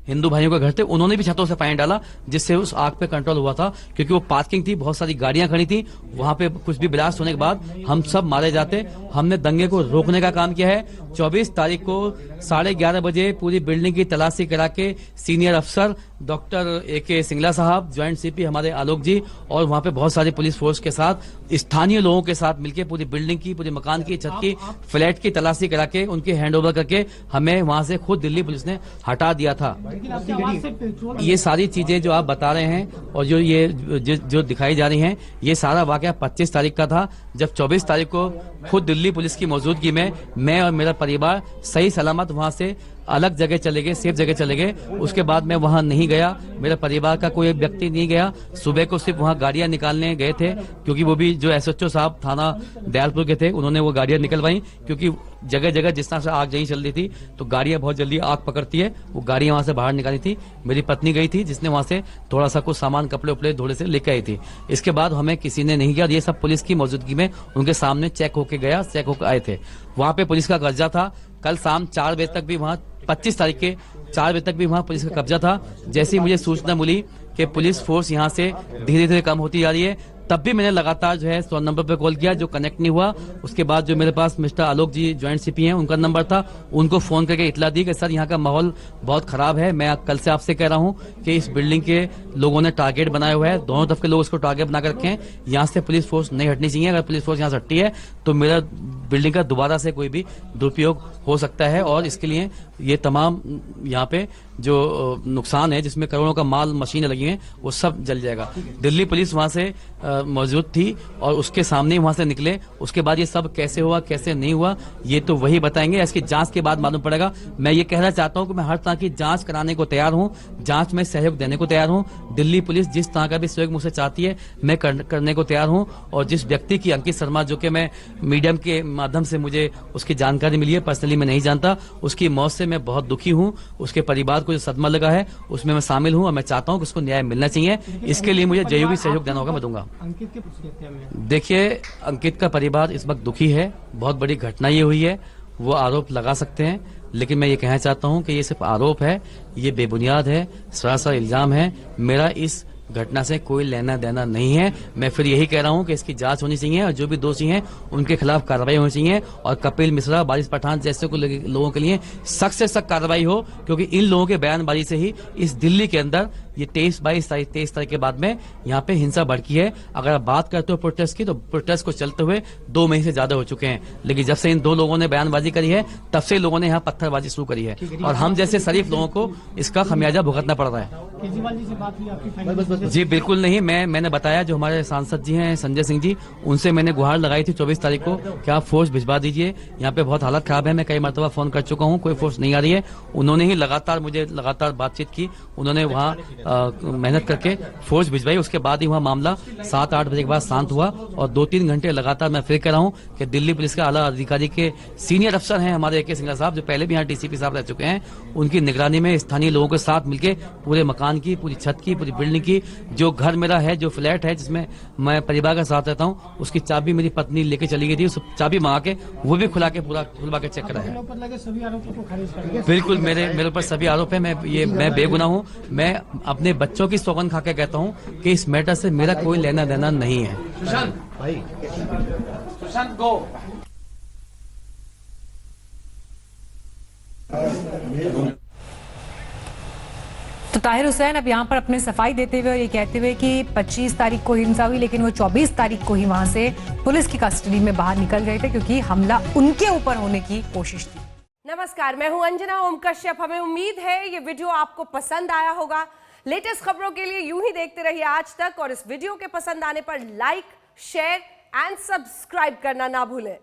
हिंदू भाइयों के घर थे, उन्होंने भी छतों से पानी डाला, जिससे उस आग पे कंट्रोल हुआ था। क्योंकि वो पार्किंग थी, बहुत सारी गाड़ियां खड़ी थी वहां पे, कुछ भी ब्लास्ट होने के बाद हम सब मारे जाते। हमने दंगे को रोकने का काम किया है। 24 तारीख को 11:30 बजे पूरी बिल्डिंग की तलाशी करा के सीनियर अफसर डॉक्टर AK सिंगला साहब, ज्वाइंट CP हमारे आलोक जी, और वहां पे बहुत सारी पुलिस फोर्स के साथ, स्थानीय लोगों के साथ मिलकर पूरी बिल्डिंग की, पूरे मकान की, छत की, फ्लैट की तलाशी करा के उनके हैंडओवर करके हमें वहां से खुद दिल्ली पुलिस ने हटा दिया था। ये सारी चीजें जो आप बता रहे हैं और जो दिखाई जा रही हैं, ये सारा वाकया 25 तारीख का था, जब 24 तारीख को खुद दिल्ली पुलिस की मौजूदगी में मैं और मेरा परिवार सही सलामत वहां से अलग जगह चले गए, सेफ जगह चले गए। उसके बाद मैं वहां नहीं गया, मेरा परिवार का कोई व्यक्ति नहीं गया। सुबह को सिर्फ वहां गाड़ियां निकालने गए थे, क्योंकि वो भी जो SHO साहब थाना दयालपुर के थे, उन्होंने वो गाड़ियां निकलवाई। क्योंकि जगह जगह जिस तरह से आग नहीं चल रही थी, तो गाड़ियां बहुत जल्दी आग पकड़ती है, वो गाड़ियां वहां से बाहर निकाली थी। मेरी पत्नी गई थी, जिसने वहां से थोड़ा सा कुछ सामान, कपड़े उपड़े थोड़े से लेकर आई थी। इसके बाद हमें किसी ने नहीं किया। ये सब पुलिस की मौजूदगी में उनके सामने चेक होके गया, चेक होकर आए थे। वहां पे पुलिस का कब्जा था। कल शाम 4 बजे तक भी वहां, 25 तारीख के 4 बजे तक भी वहां पुलिस का कब्जा था। जैसे ही मुझे सूचना मिली कि पुलिस फोर्स यहां से धीरे धीरे कम होती जा रही है, तब भी मैंने लगातार जो है 100 नंबर पे कॉल किया, जो कनेक्ट नहीं हुआ। उसके बाद जो मेरे पास मिस्टर आलोक जी ज्वाइंट CP हैं, उनका नंबर था, उनको फोन करके इतला दी कि सर यहाँ का माहौल बहुत खराब है। मैं कल से आपसे कह रहा हूँ कि इस बिल्डिंग के लोगों ने टारगेट बनाया हुआ है, दोनों तरफ के लोग इसको टारगेट बना कर रखे हैं। यहाँ से पुलिस फोर्स नहीं हटनी चाहिए। अगर पुलिस फोर्स यहाँ से हटती है तो मेरा बिल्डिंग का दोबारा से कोई भी दुरुपयोग हो सकता है, और इसके लिए ये तमाम यहाँ पे जो नुकसान है, जिसमें करोड़ों का माल, मशीनें लगी हैं, वो सब जल जाएगा। दिल्ली पुलिस वहां से मौजूद थी और उसके सामने ही वहां से निकले। उसके बाद ये सब कैसे हुआ, कैसे नहीं हुआ, ये तो वही बताएंगे। इसकी जांच के बाद मालूम पड़ेगा। मैं ये कहना चाहता हूं कि मैं हर तरह की जांच कराने को तैयार हूं, जांच में सहयोग देने को तैयार हूं। दिल्ली पुलिस जिस तरह का भी सहयोग मुझसे चाहती है, मैं करने को तैयार हूं। और जिस व्यक्ति की, अंकित शर्मा, जो कि मैं मीडियम के माध्यम से मुझे उसकी जानकारी मिली है, पर्सनली मैं नहीं जानता, उसकी मौत से मैं बहुत दुखी हूं। उसके परिवार को जो सदमा लगा है, उसमें मैं शामिल हूं और मैं चाहता हूं कि उसको न्याय मिलना चाहिए। इसके लिए मुझे जो भी सहयोग देना होगा मैं दूंगा। अंकित के हत्या में देखिए, अंकित का परिवार इस वक्त दुखी है। बहुत बड़ी घटना ये हुई है। वो आरोप लगा सकते हैं, लेकिन मैं ये कहना चाहता हूं कि ये सिर्फ आरोप है, ये बेबुनियाद है, सरासर इल्जाम है। मेरा इस घटना से कोई लेना देना नहीं है। मैं फिर यही कह रहा हूं कि इसकी जांच होनी चाहिए और जो भी दोषी हैं उनके खिलाफ कार्रवाई होनी चाहिए। और कपिल मिश्रा, बारिश पठान जैसे लोगों के लिए सख्त से सख्त कार्रवाई हो, क्योंकि इन लोगों के बयानबाजी से ही इस दिल्ली के अंदर ये 23 तारीख के बाद में यहाँ पे हिंसा भड़की है। अगर आप बात करते हो प्रोटेस्ट की, तो प्रोटेस्ट को चलते हुए 2 महीने से ज्यादा हो चुके हैं, लेकिन जब से इन 2 लोगों ने बयानबाजी करी है, तब से लोगों ने यहाँ पत्थरबाजी शुरू करी है, और हम जैसे शरीफ लोगों को इसका खमियाजा भुगतना पड़ रहा है। केजरीवाल जी से बात हुई आपकी? जी बिल्कुल नहीं। मैंने बताया, जो हमारे सांसद जी हैं संजय सिंह जी, उनसे मैंने गुहार लगाई थी 24 तारीख को कि आप फोर्स भिजवा दीजिए, यहाँ पे बहुत हालत खराब है। मैं कई मरतबा फोन कर चुका हूँ, कोई फोर्स नहीं आ रही है। उन्होंने ही लगातार बातचीत की, उन्होंने वहाँ मेहनत करके फोर्स भिजवाई। उसके बाद ही वहाँ मामला 7-8 बजे के बाद शांत हुआ, और 2-3 घंटे लगातार मैं फिर कह रहा हूँ कि दिल्ली पुलिस का आला अधिकारी के सीनियर अफसर हैं हमारे AK सिंगला साहब, जो पहले भी यहाँ DCP साहब रह चुके हैं, उनकी निगरानी में स्थानीय लोगों के साथ मिलकर पूरे मकान की, पूरी छत की, पूरी बिल्डिंग की, जो घर मेरा है, जो फ्लैट है जिसमें मैं परिवार के साथ रहता हूँ, उसकी चाबी मेरी पत्नी लेके चली गई थी। उस चाबी मंगा के वो भी खुलवा के चेक करा है। बिल्कुल मेरे ऊपर सभी आरोप है। मैं बेगुनाह हूँ। मैं अपने बच्चों की सौगंध खा के कहता हूँ कि इस मैटर से मेरा कोई लेना देना नहीं है। सुशांत गो। तो ताहिर हुसैन अब यहाँ पर अपने सफाई देते हुए और ये कहते हुए कि 25 तारीख को हिंसा हुई, लेकिन वो 24 तारीख को ही वहां से पुलिस की कस्टडी में बाहर निकल गए थे, क्योंकि हमला उनके ऊपर होने की कोशिश थी। नमस्कार, मैं हूं अंजना ओम कश्यप। हमें उम्मीद है ये वीडियो आपको पसंद आया होगा। लेटेस्ट खबरों के लिए यूं ही देखते रहिए आज तक, और इस वीडियो के पसंद आने पर लाइक, शेयर एंड सब्सक्राइब करना ना भूलें।